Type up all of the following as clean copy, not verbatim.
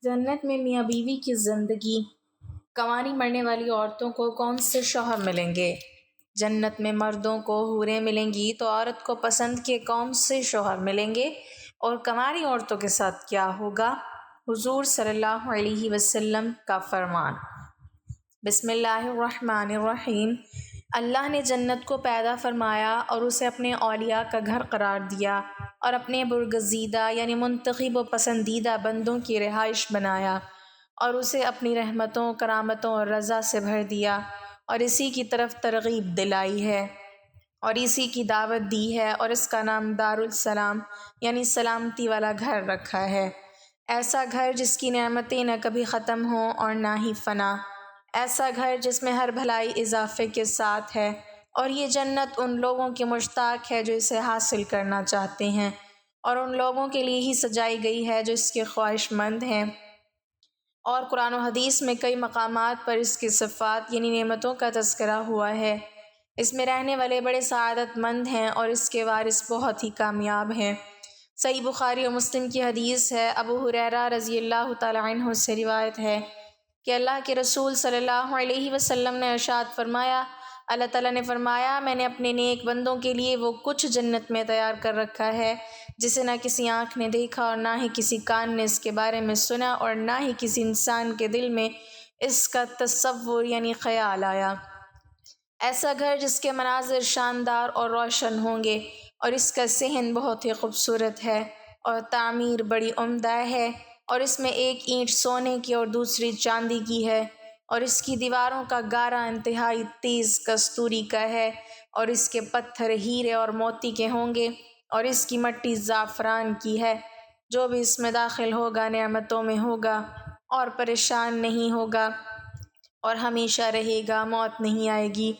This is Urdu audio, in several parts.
جنت میں میاں بیوی کی زندگی۔ کنواری مرنے والی عورتوں کو کون سے شوہر ملیں گے؟ جنت میں مردوں کو حوریں ملیں گی تو عورت کو پسند کے کون سے شوہر ملیں گے اور کنواری عورتوں کے ساتھ کیا ہوگا؟ حضور صلی اللہ علیہ وسلم کا فرمان۔ بسم اللہ الرحمن الرحیم۔ اللہ نے جنت کو پیدا فرمایا اور اسے اپنے اولیاء کا گھر قرار دیا اور اپنے برگزیدہ یعنی منتخب و پسندیدہ بندوں کی رہائش بنایا اور اسے اپنی رحمتوں، کرامتوں اور رضا سے بھر دیا اور اسی کی طرف ترغیب دلائی ہے اور اسی کی دعوت دی ہے اور اس کا نام دارالسلام یعنی سلامتی والا گھر رکھا ہے۔ ایسا گھر جس کی نعمتیں نہ کبھی ختم ہوں اور نہ ہی فنا، ایسا گھر جس میں ہر بھلائی اضافے کے ساتھ ہے، اور یہ جنت ان لوگوں کے مشتاق ہے جو اسے حاصل کرنا چاہتے ہیں اور ان لوگوں کے لیے ہی سجائی گئی ہے جو اس کے خواہش مند ہیں۔ اور قرآن و حدیث میں کئی مقامات پر اس کی صفات یعنی نعمتوں کا تذکرہ ہوا ہے۔ اس میں رہنے والے بڑے سعادت مند ہیں اور اس کے وارث بہت ہی کامیاب ہیں۔ صحیح بخاری اور مسلم کی حدیث ہے، ابو ہریرہ رضی اللہ تعالی عنہ سے روایت ہے کہ اللہ کے رسول صلی اللہ علیہ وسلم نے ارشاد فرمایا، اللہ تعالیٰ نے فرمایا، میں نے اپنے نیک بندوں کے لیے وہ کچھ جنت میں تیار کر رکھا ہے جسے نہ کسی آنکھ نے دیکھا اور نہ ہی کسی کان نے اس کے بارے میں سنا اور نہ ہی کسی انسان کے دل میں اس کا تصور یعنی خیال آیا۔ ایسا گھر جس کے مناظر شاندار اور روشن ہوں گے اور اس کا صحن بہت ہی خوبصورت ہے اور تعمیر بڑی عمدہ ہے، اور اس میں ایک اینٹ سونے کی اور دوسری چاندی کی ہے، اور اس کی دیواروں کا گارا انتہائی تیز کستوری کا ہے، اور اس کے پتھر ہیرے اور موتی کے ہوں گے، اور اس کی مٹی زعفران کی ہے۔ جو بھی اس میں داخل ہوگا نعمتوں میں ہوگا اور پریشان نہیں ہوگا اور ہمیشہ رہے گا، موت نہیں آئے گی،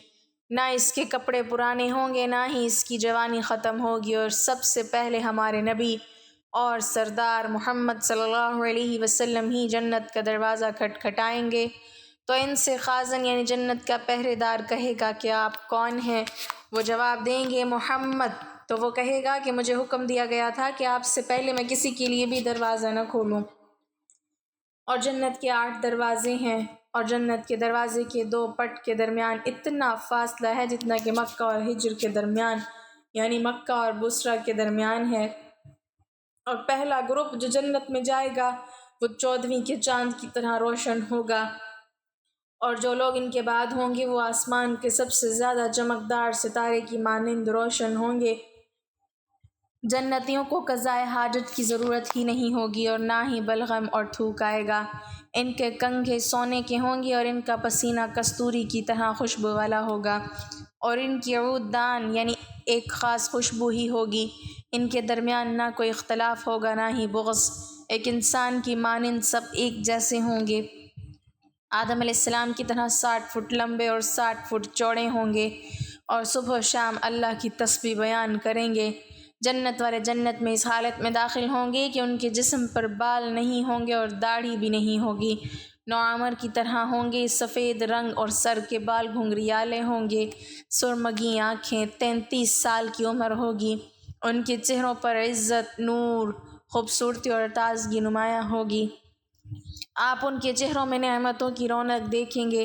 نہ اس کے کپڑے پرانے ہوں گے، نہ ہی اس کی جوانی ختم ہوگی، اور سب سے پہلے ہمارے نبی اور سردار محمد صلی اللہ علیہ وسلم ہی جنت کا دروازہ کھٹکھٹائیں گے تو ان سے خازن یعنی جنت کا پہرے دار کہے گا کہ آپ کون ہیں؟ وہ جواب دیں گے محمد، تو وہ کہے گا کہ مجھے حکم دیا گیا تھا کہ آپ سے پہلے میں کسی کے لیے بھی دروازہ نہ کھولوں۔ اور جنت کے 8 دروازے ہیں، اور جنت کے دروازے کے 2 پٹ کے درمیان اتنا فاصلہ ہے جتنا کہ مکہ اور ہجر کے درمیان یعنی مکہ اور بصرہ کے درمیان ہے۔ اور پہلا گروپ جو جنت میں جائے گا وہ 14ویں کے چاند کی طرح روشن ہوگا، اور جو لوگ ان کے بعد ہوں گے وہ آسمان کے سب سے زیادہ چمکدار ستارے کی مانند روشن ہوں گے۔ جنتیوں کو قضائے حاجت کی ضرورت ہی نہیں ہوگی اور نہ ہی بلغم اور تھوک آئے گا۔ ان کے کنگھے سونے کے ہوں گے اور ان کا پسینہ کستوری کی طرح خوشبو والا ہوگا، اور ان کی عود دان یعنی ایک خاص خوشبو ہی ہوگی۔ ان کے درمیان نہ کوئی اختلاف ہوگا نہ ہی بغض، ایک انسان کی مانند سب ایک جیسے ہوں گے۔ آدم علیہ السلام کی طرح 60 فٹ لمبے اور 60 فٹ چوڑے ہوں گے، اور صبح و شام اللہ کی تسبیح بیان کریں گے۔ جنت والے جنت میں اس حالت میں داخل ہوں گے کہ ان کے جسم پر بال نہیں ہوں گے اور داڑھی بھی نہیں ہوگی، نوعمر کی طرح ہوں گے، سفید رنگ اور سر کے بال گھنگریالے ہوں گے، سرمگی آنکھیں، 33 سال کی عمر ہوگی، ان کے چہروں پر عزت، نور، خوبصورتی اور تازگی نمایاں ہوگی۔ آپ ان کے چہروں میں نعمتوں کی رونق دیکھیں گے۔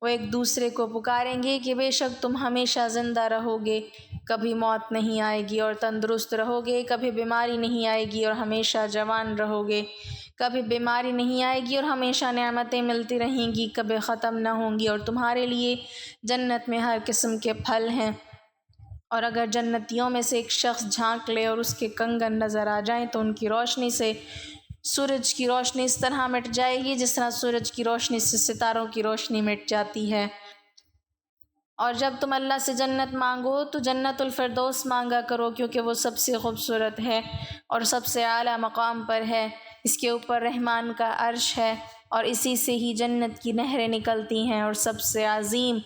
وہ ایک دوسرے کو پکاریں گے کہ بے شک تم ہمیشہ زندہ رہو گے، کبھی موت نہیں آئے گی، اور تندرست رہو گے، کبھی بیماری نہیں آئے گی، اور ہمیشہ جوان رہو گے، کبھی بیماری نہیں آئے گی، اور ہمیشہ نعمتیں ملتی رہیں گی، کبھی ختم نہ ہوں گی، اور تمہارے لیے جنت میں ہر قسم کے پھل ہیں۔ اور اگر جنتیوں میں سے ایک شخص جھانک لے اور اس کے کنگن نظر آ جائیں تو ان کی روشنی سے سورج کی روشنی اس طرح مٹ جائے گی جس طرح سورج کی روشنی سے ستاروں کی روشنی مٹ جاتی ہے۔ اور جب تم اللہ سے جنت مانگو تو جنت الفردوس مانگا کرو، کیونکہ وہ سب سے خوبصورت ہے اور سب سے اعلیٰ مقام پر ہے، اس کے اوپر رحمان کا عرش ہے، اور اسی سے ہی جنت کی نہریں نکلتی ہیں، اور سب سے عظیم،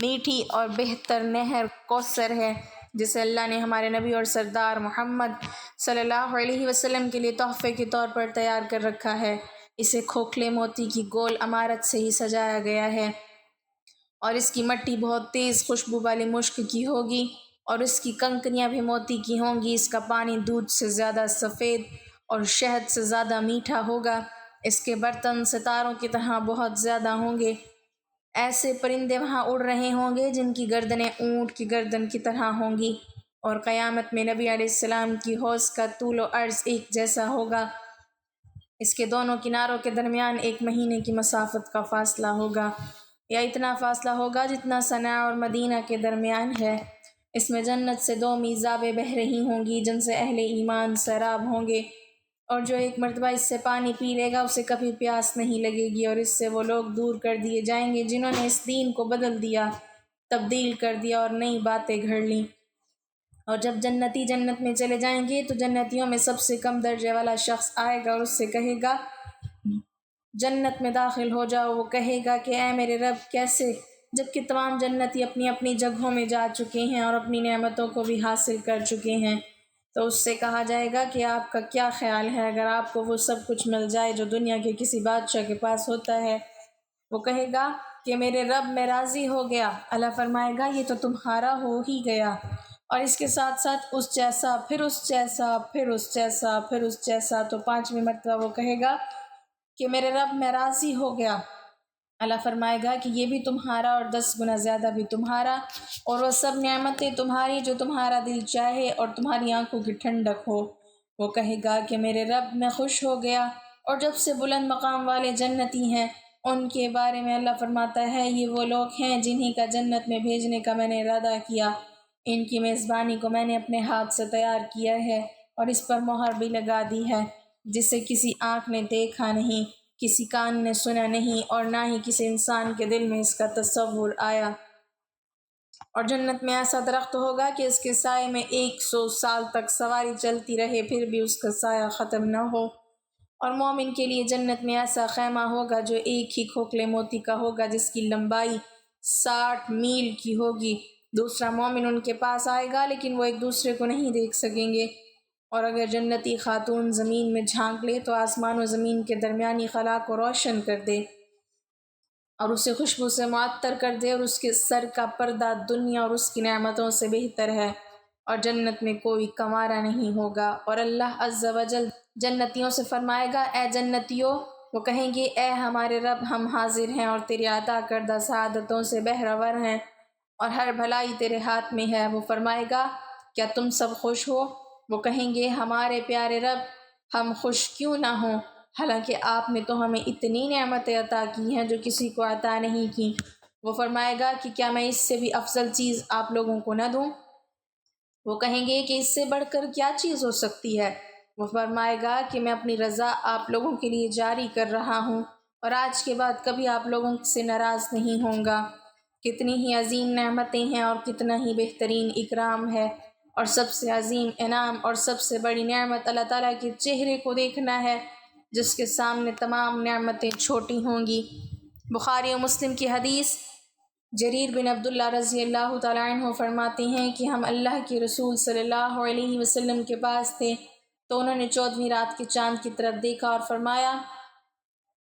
میٹھی اور بہتر نہر کوثر ہے جسے اللہ نے ہمارے نبی اور سردار محمد صلی اللہ علیہ وسلم کے لیے تحفے کے طور پر تیار کر رکھا ہے۔ اسے کھوکھلے موتی کی گول عمارت سے ہی سجایا گیا ہے، اور اس کی مٹی بہت تیز خوشبو والی مشک کی ہوگی، اور اس کی کنکریاں بھی موتی کی ہوں گی۔ اس کا پانی دودھ سے زیادہ سفید اور شہد سے زیادہ میٹھا ہوگا۔ اس کے برتن ستاروں کی طرح بہت زیادہ ہوں گے۔ ایسے پرندے وہاں اڑ رہے ہوں گے جن کی گردنیں اونٹ کی گردن کی طرح ہوں گی، اور قیامت میں نبی علیہ السلام کی حوض کا طول و عرض ایک جیسا ہوگا۔ اس کے دونوں کناروں کے درمیان 1 مہینے کی مسافت کا فاصلہ ہوگا، یا اتنا فاصلہ ہوگا جتنا صنعا اور مدینہ کے درمیان ہے۔ اس میں جنت سے 2 میزابیں بہہ رہی ہوں گی جن سے اہل ایمان سیراب ہوں گے، اور جو ایک مرتبہ اس سے پانی پی لے گا اسے کبھی پیاس نہیں لگے گی، اور اس سے وہ لوگ دور کر دیے جائیں گے جنہوں نے اس دین کو بدل دیا، تبدیل کر دیا اور نئی باتیں گھڑ لیں۔ اور جب جنتی جنت میں چلے جائیں گے تو جنتیوں میں سب سے کم درجے والا شخص آئے گا اور اس سے کہے گا جنت میں داخل ہو جاؤ۔ وہ کہے گا کہ اے میرے رب کیسے، جبکہ تمام جنتی اپنی اپنی جگہوں میں جا چکے ہیں اور اپنی نعمتوں کو بھی حاصل کر چکے ہیں۔ تو اس سے کہا جائے گا کہ آپ کا کیا خیال ہے اگر آپ کو وہ سب کچھ مل جائے جو دنیا کے کسی بادشاہ کے پاس ہوتا ہے؟ وہ کہے گا کہ میرے رب میں راضی ہو گیا۔ اللہ فرمائے گا یہ تو تمہارا ہو ہی گیا، اور اس کے ساتھ ساتھ اس جیسا، پھر اس جیسا، پھر اس جیسا، پھر اس جیسا۔ تو 5ویں مرتبہ وہ کہے گا کہ میرے رب میں راضی ہو گیا۔ اللہ فرمائے گا کہ یہ بھی تمہارا اور 10 گنا زیادہ بھی تمہارا، اور وہ سب نعمتیں تمہاری جو تمہارا دل چاہے اور تمہاری آنکھوں کی ٹھنڈک ہو۔ وہ کہے گا کہ میرے رب میں خوش ہو گیا۔ اور جب سے بلند مقام والے جنتی ہیں ان کے بارے میں اللہ فرماتا ہے یہ وہ لوگ ہیں جنہیں کا جنت میں بھیجنے کا میں نے ارادہ کیا، ان کی میزبانی کو میں نے اپنے ہاتھ سے تیار کیا ہے اور اس پر مہر بھی لگا دی ہے، جسے کسی آنکھ نے دیکھا نہیں، کسی کان نے سنا نہیں، اور نہ ہی کسی انسان کے دل میں اس کا تصور آیا۔ اور جنت میں ایسا درخت ہوگا کہ اس کے سائے میں 100 سال تک سواری چلتی رہے پھر بھی اس کا سایہ ختم نہ ہو۔ اور مومن کے لیے جنت میں ایسا خیمہ ہوگا جو ایک ہی کھوکھلے موتی کا ہوگا جس کی لمبائی 60 میل کی ہوگی۔ دوسرا مومن ان کے پاس آئے گا لیکن وہ ایک دوسرے کو نہیں دیکھ سکیں گے، اور اگر جنتی خاتون زمین میں جھانک لے تو آسمان و زمین کے درمیانی خلا کو روشن کر دے اور اسے خوشبو سے معطر کر دے، اور اس کے سر کا پردہ دنیا اور اس کی نعمتوں سے بہتر ہے، اور جنت میں کوئی کنوارا نہیں ہوگا۔ اور اللہ عز و جل جنتیوں سے فرمائے گا اے جنتیوں، وہ کہیں گے اے ہمارے رب ہم حاضر ہیں اور تیری عطا کردہ سعادتوں سے بہرہ ہیں، اور ہر بھلائی تیرے ہاتھ میں ہے۔ وہ فرمائے گا کیا تم سب خوش ہو؟ وہ کہیں گے ہمارے پیارے رب ہم خوش کیوں نہ ہوں، حالانکہ آپ نے تو ہمیں اتنی نعمتیں عطا کی ہیں جو کسی کو عطا نہیں کی۔ وہ فرمائے گا کہ کیا میں اس سے بھی افضل چیز آپ لوگوں کو نہ دوں؟ وہ کہیں گے کہ اس سے بڑھ کر کیا چیز ہو سکتی ہے؟ وہ فرمائے گا کہ میں اپنی رضا آپ لوگوں کے لیے جاری کر رہا ہوں اور آج کے بعد کبھی آپ لوگوں سے ناراض نہیں ہوں گا۔ کتنی ہی عظیم نعمتیں ہیں اور کتنا ہی بہترین اکرام ہے، اور سب سے عظیم انعام اور سب سے بڑی نعمت اللہ تعالیٰ کے چہرے کو دیکھنا ہے جس کے سامنے تمام نعمتیں چھوٹی ہوں گی۔ بخاری و مسلم کی حدیث، جریر بن عبداللہ رضی اللہ تعالیٰ عنہ فرماتے ہیں کہ ہم اللہ کے رسول صلی اللہ علیہ وسلم کے پاس تھے تو انہوں نے 14ویں رات کے چاند کی طرف دیکھا اور فرمایا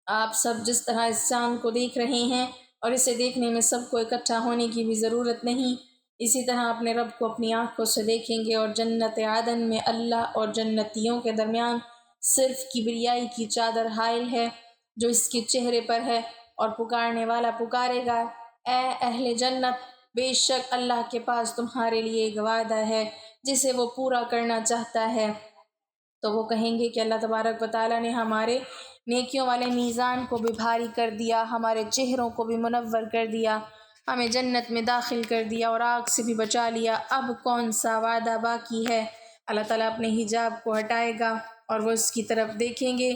آپ سب جس طرح اس چاند کو دیکھ رہے ہیں اور اسے دیکھنے میں سب کو اکٹھا ہونے کی بھی ضرورت نہیں، اسی طرح اپنے رب کو اپنی آنکھوں سے دیکھیں گے۔ اور جنت عدن میں اللہ اور جنتیوں کے درمیان صرف کبریائی کی چادر حائل ہے جو اس کے چہرے پر ہے، اور پکارنے والا پکارے گا اے اہل جنت، بے شک اللہ کے پاس تمہارے لیے ایک وعدہ ہے جسے وہ پورا کرنا چاہتا ہے۔ تو وہ کہیں گے کہ اللہ تبارک و تعالیٰ نے ہمارے نیکیوں والے میزان کو بھی بھاری کر دیا، ہمارے چہروں کو بھی منور کر دیا، ہمیں جنت میں داخل کر دیا اور آگ سے بھی بچا لیا، اب کون سا وعدہ باقی ہے؟ اللہ تعالیٰ اپنے حجاب کو ہٹائے گا اور وہ اس کی طرف دیکھیں گے،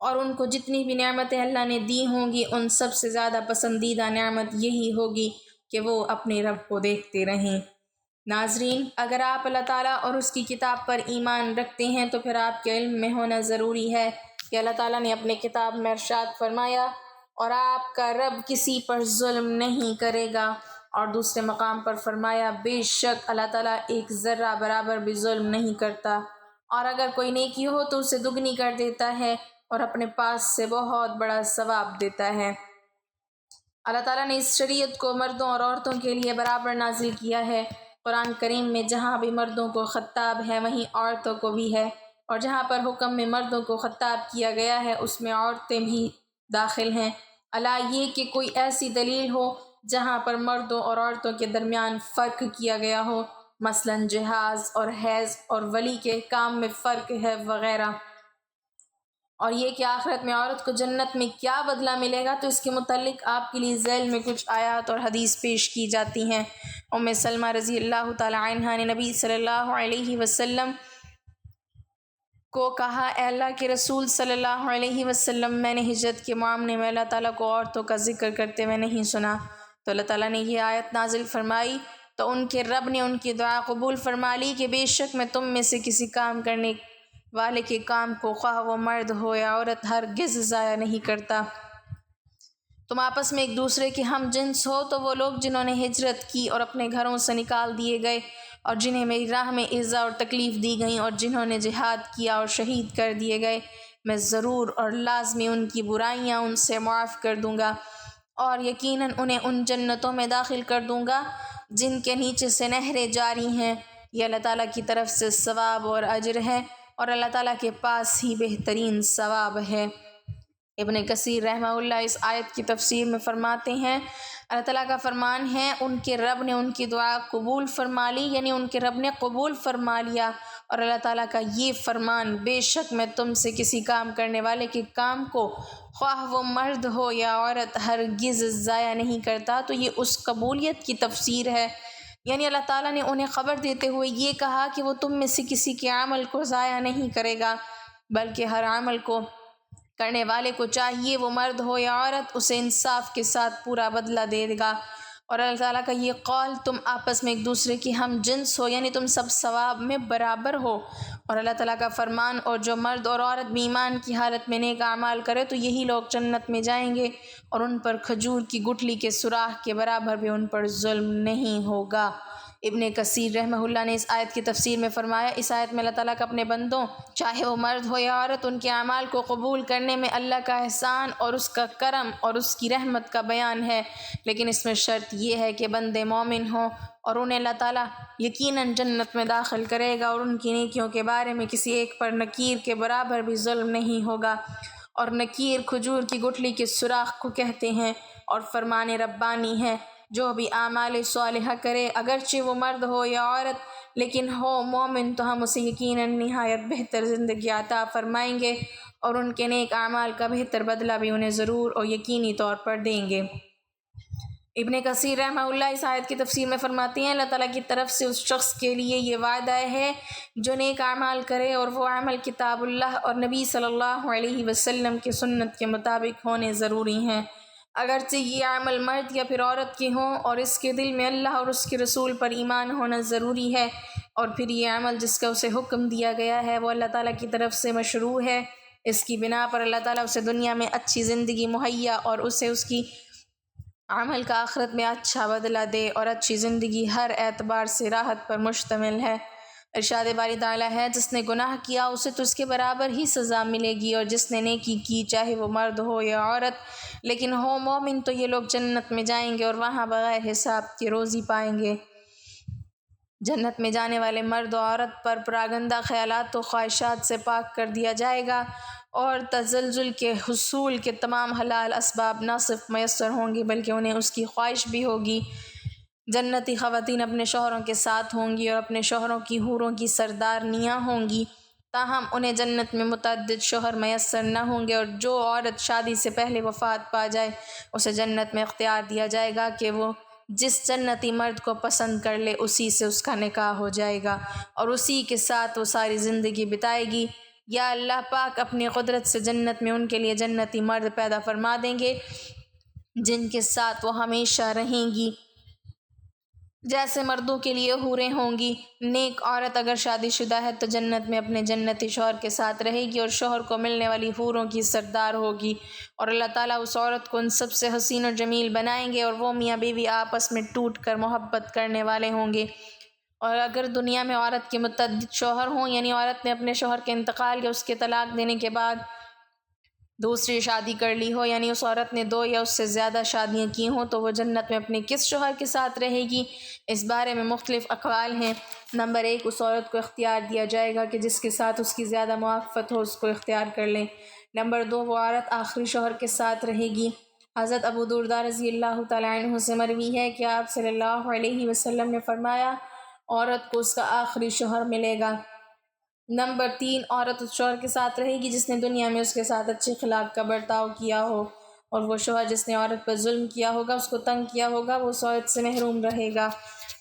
اور ان کو جتنی بھی نعمتیں اللہ نے دی ہوں گی ان سب سے زیادہ پسندیدہ نعمت یہی ہوگی کہ وہ اپنے رب کو دیکھتے رہیں۔ ناظرین، اگر آپ اللہ تعالیٰ اور اس کی کتاب پر ایمان رکھتے ہیں تو پھر آپ کے علم میں ہونا ضروری ہے کہ اللہ تعالیٰ نے اپنے کتاب میں ارشاد فرمایا اور آپ کا رب کسی پر ظلم نہیں کرے گا، اور دوسرے مقام پر فرمایا بے شک اللہ تعالیٰ ایک ذرہ برابر بھی ظلم نہیں کرتا، اور اگر کوئی نیکی ہو تو اسے دگنی کر دیتا ہے اور اپنے پاس سے بہت بڑا ثواب دیتا ہے۔ اللہ تعالیٰ نے اس شریعت کو مردوں اور عورتوں کے لیے برابر نازل کیا ہے۔ قرآن کریم میں جہاں بھی مردوں کو خطاب ہے وہیں عورتوں کو بھی ہے۔ اور جہاں پر حکم میں مردوں کو خطاب کیا گیا ہے اس میں عورتیں بھی داخل ہیں۔ الا یہ کہ کوئی ایسی دلیل ہو جہاں پر مردوں اور عورتوں کے درمیان فرق کیا گیا ہو، مثلا جہاز اور حیض اور ولی کے کام میں فرق ہے وغیرہ۔ اور یہ کہ آخرت میں عورت کو جنت میں کیا بدلہ ملے گا، تو اس کے متعلق آپ کے لیے ذیل میں کچھ آیات اور حدیث پیش کی جاتی ہیں۔ ام سلمہ رضی اللہ تعالی عنہا نے نبی صلی اللہ علیہ وسلم کو کہا، اے اللہ کے رسول صلی اللہ علیہ وسلم، میں نے ہجرت کے معاملے میں اللہ تعالیٰ کو عورتوں کا ذکر کرتے ہوئے نہیں سنا۔ تو اللہ تعالیٰ نے یہ آیت نازل فرمائی تو ان کے رب نے ان کی دعا قبول فرما لی کہ بے شک میں تم میں سے کسی کام کرنے والے کے کام کو، خواہ وہ مرد ہو یا عورت، ہرگز ضائع نہیں کرتا۔ تم آپس میں ایک دوسرے کے ہم جنس ہو تو وہ لوگ جنہوں نے ہجرت کی اور اپنے گھروں سے نکال دیے گئے اور جنہیں میری راہ میں ایذا اور تکلیف دی گئیں اور جنہوں نے جہاد کیا اور شہید کر دیے گئے، میں ضرور اور لازمی ان کی برائیاں ان سے معاف کر دوں گا، اور یقیناً انہیں ان جنتوں میں داخل کر دوں گا جن کے نیچے سے نہریں جاری ہیں۔ یہ اللہ تعالیٰ کی طرف سے ثواب اور اجر ہے، اور اللہ تعالیٰ کے پاس ہی بہترین ثواب ہے۔ ابن کثیر رحمہ اللہ اس آیت کی تفسیر میں فرماتے ہیں، اللہ تعالیٰ کا فرمان ہے ان کے رب نے ان کی دعا قبول فرما لی، یعنی ان کے رب نے قبول فرما لیا۔ اور اللہ تعالیٰ کا یہ فرمان، بے شک میں تم سے کسی کام کرنے والے کے کام کو، خواہ وہ مرد ہو یا عورت، ہرگز ضائع نہیں کرتا، تو یہ اس قبولیت کی تفسیر ہے۔ یعنی اللہ تعالیٰ نے انہیں خبر دیتے ہوئے یہ کہا کہ وہ تم میں سے کسی کے عمل کو ضائع نہیں کرے گا، بلکہ ہر عمل کو کرنے والے کو چاہیے وہ مرد ہو یا عورت، اسے انصاف کے ساتھ پورا بدلہ دے گا۔ اور اللہ تعالیٰ کا یہ قول، تم آپس میں ایک دوسرے کی ہم جنس ہو، یعنی تم سب ثواب میں برابر ہو۔ اور اللہ تعالیٰ کا فرمان، اور جو مرد اور عورت بھی ایمان کی حالت میں نیک اعمال کرے تو یہی لوگ جنت میں جائیں گے، اور ان پر کھجور کی گٹھلی کے سوراخ کے برابر بھی ان پر ظلم نہیں ہوگا۔ ابن کثیر رحمہ اللہ نے اس آیت کی تفسیر میں فرمایا، اس آیت میں اللہ تعالیٰ کا اپنے بندوں، چاہے وہ مرد ہو یا عورت، ان کے اعمال کو قبول کرنے میں اللہ کا احسان اور اس کا کرم اور اس کی رحمت کا بیان ہے، لیکن اس میں شرط یہ ہے کہ بندے مومن ہوں، اور انہیں اللہ تعالیٰ یقیناً جنت میں داخل کرے گا، اور ان کی نیکیوں کے بارے میں کسی ایک پر نکیر کے برابر بھی ظلم نہیں ہوگا۔ اور نکیر کھجور کی گٹھلی کے سوراخ کو کہتے ہیں، اور فرمان ربانی ہے، جو بھی اعمال صالحہ کرے، اگرچہ وہ مرد ہو یا عورت، لیکن ہو مومن، تو ہم اسے یقیناً نہایت بہتر زندگی عطا فرمائیں گے، اور ان کے نیک اعمال کا بہتر بدلہ بھی انہیں ضرور اور یقینی طور پر دیں گے۔ ابن کثیر رحمہ اللہ اس آیت کی تفسیر میں فرماتے ہیں، اللہ تعالیٰ کی طرف سے اس شخص کے لیے یہ وعدہ ہے جو نیک اعمال کرے، اور وہ عمل کتاب اللہ اور نبی صلی اللہ علیہ وسلم کی سنت کے مطابق ہونے ضروری ہیں، اگرچہ یہ عمل مرد یا پھر عورت کے ہوں، اور اس کے دل میں اللہ اور اس کے رسول پر ایمان ہونا ضروری ہے، اور پھر یہ عمل جس کا اسے حکم دیا گیا ہے وہ اللہ تعالیٰ کی طرف سے مشروع ہے۔ اس کی بنا پر اللہ تعالیٰ اسے دنیا میں اچھی زندگی مہیا اور اسے اس کی عمل کا آخرت میں اچھا بدلہ دے، اور اچھی زندگی ہر اعتبار سے راحت پر مشتمل ہے۔ ارشاد باری تعالیٰ ہے، جس نے گناہ کیا اسے تو اس کے برابر ہی سزا ملے گی، اور جس نے نیکی کی، چاہے وہ مرد ہو یا عورت، لیکن ہو مومن، تو یہ لوگ جنت میں جائیں گے اور وہاں بغیر حساب کے روزی پائیں گے۔ جنت میں جانے والے مرد و عورت پر پراگندہ خیالات و خواہشات سے پاک کر دیا جائے گا، اور تزلزل کے حصول کے تمام حلال اسباب نہ صرف میسر ہوں گے بلکہ انہیں اس کی خواہش بھی ہوگی۔ جنتی خواتین اپنے شوہروں کے ساتھ ہوں گی اور اپنے شوہروں کی حوروں کی سردارنیاں ہوں گی، تاہم انہیں جنت میں متعدد شوہر میسر نہ ہوں گے، اور جو عورت شادی سے پہلے وفات پا جائے اسے جنت میں اختیار دیا جائے گا کہ وہ جس جنتی مرد کو پسند کر لے اسی سے اس کا نکاح ہو جائے گا، اور اسی کے ساتھ وہ ساری زندگی بتائے گی، یا اللہ پاک اپنی قدرت سے جنت میں ان کے لیے جنتی مرد پیدا فرما دیں گے جن کے ساتھ وہ ہمیشہ رہیں گی، جیسے مردوں کے لیے حوریں ہوں گی۔ نیک عورت اگر شادی شدہ ہے تو جنت میں اپنے جنتی شوہر کے ساتھ رہے گی، اور شوہر کو ملنے والی حوروں کی سردار ہوگی، اور اللہ تعالیٰ اس عورت کو ان سب سے حسین و جمیل بنائیں گے، اور وہ میاں بیوی آپس میں ٹوٹ کر محبت کرنے والے ہوں گے۔ اور اگر دنیا میں عورت کے متعدد شوہر ہوں، یعنی عورت نے اپنے شوہر کے انتقال یا اس کے طلاق دینے کے بعد دوسری شادی کر لی ہو، یعنی اس عورت نے 2 یا اس سے زیادہ شادیاں کی ہوں، تو وہ جنت میں اپنے کس شوہر کے ساتھ رہے گی؟ اس بارے میں مختلف اقوال ہیں۔ نمبر 1، اس عورت کو اختیار دیا جائے گا کہ جس کے ساتھ اس کی زیادہ موافقت ہو اس کو اختیار کر لیں۔ نمبر 2، وہ عورت آخری شوہر کے ساتھ رہے گی۔ حضرت ابو درداء رضی اللہ تعالیٰ عنہ سے مروی ہے کہ آپ صلی اللہ علیہ وسلم نے فرمایا، عورت کو اس کا آخری شوہر ملے گا۔ نمبر 3، عورت اس شوہر کے ساتھ رہے گی جس نے دنیا میں اس کے ساتھ اچھے اخلاق کا برتاؤ کیا ہو، اور وہ شوہر جس نے عورت پر ظلم کیا ہوگا، اس کو تنگ کیا ہوگا، وہ اس عورت سے محروم رہے گا۔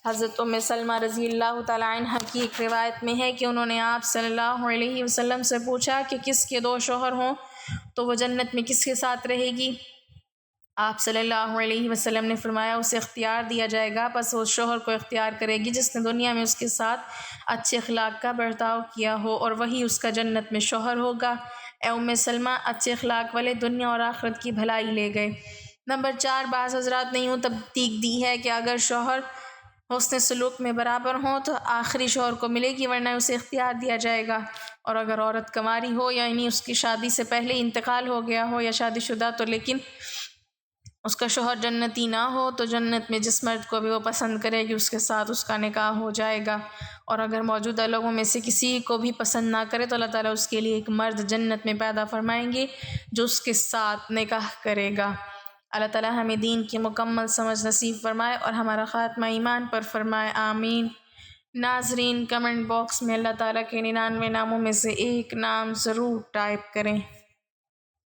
حضرت ام سلمہ رضی اللہ تعالیٰ عنہ کی ایک روایت میں ہے کہ انہوں نے آپ صلی اللہ علیہ وسلم سے پوچھا کہ کس کے 2 شوہر ہوں تو وہ جنت میں کس کے ساتھ رہے گی؟ آپ صلی اللہ علیہ وسلم نے فرمایا، اسے اختیار دیا جائے گا، پس وہ اس شوہر کو اختیار کرے گی جس نے دنیا میں اس کے ساتھ اچھے اخلاق کا برتاؤ کیا ہو، اور وہی اس کا جنت میں شوہر ہوگا۔ اے ام سلمہ، اچھے اخلاق والے دنیا اور آخرت کی بھلائی لے گئے۔ نمبر 4، بعض حضرات نے یوں ترتیب دی ہے کہ اگر شوہر حسن سلوک میں برابر ہوں تو آخری شوہر کو ملے گی، ورنہ اسے اختیار دیا جائے گا، اور اگر عورت کنواری ہو، یعنی اس کی شادی سے پہلے انتقال ہو گیا ہو، یا شادی شدہ تو لیکن اس کا شوہر جنتی نہ ہو، تو جنت میں جس مرد کو بھی وہ پسند کرے گی اس کے ساتھ اس کا نکاح ہو جائے گا، اور اگر موجودہ لوگوں میں سے کسی کو بھی پسند نہ کرے تو اللہ تعالیٰ اس کے لیے ایک مرد جنت میں پیدا فرمائیں گے جو اس کے ساتھ نکاح کرے گا۔ اللہ تعالیٰ ہمیں دین کی مکمل سمجھ نصیب فرمائے اور ہمارا خاتمہ ایمان پر فرمائے، آمین۔ ناظرین، کمنٹ باکس میں اللہ تعالیٰ کے 99 ناموں میں سے ایک نام ضرور ٹائپ کریں۔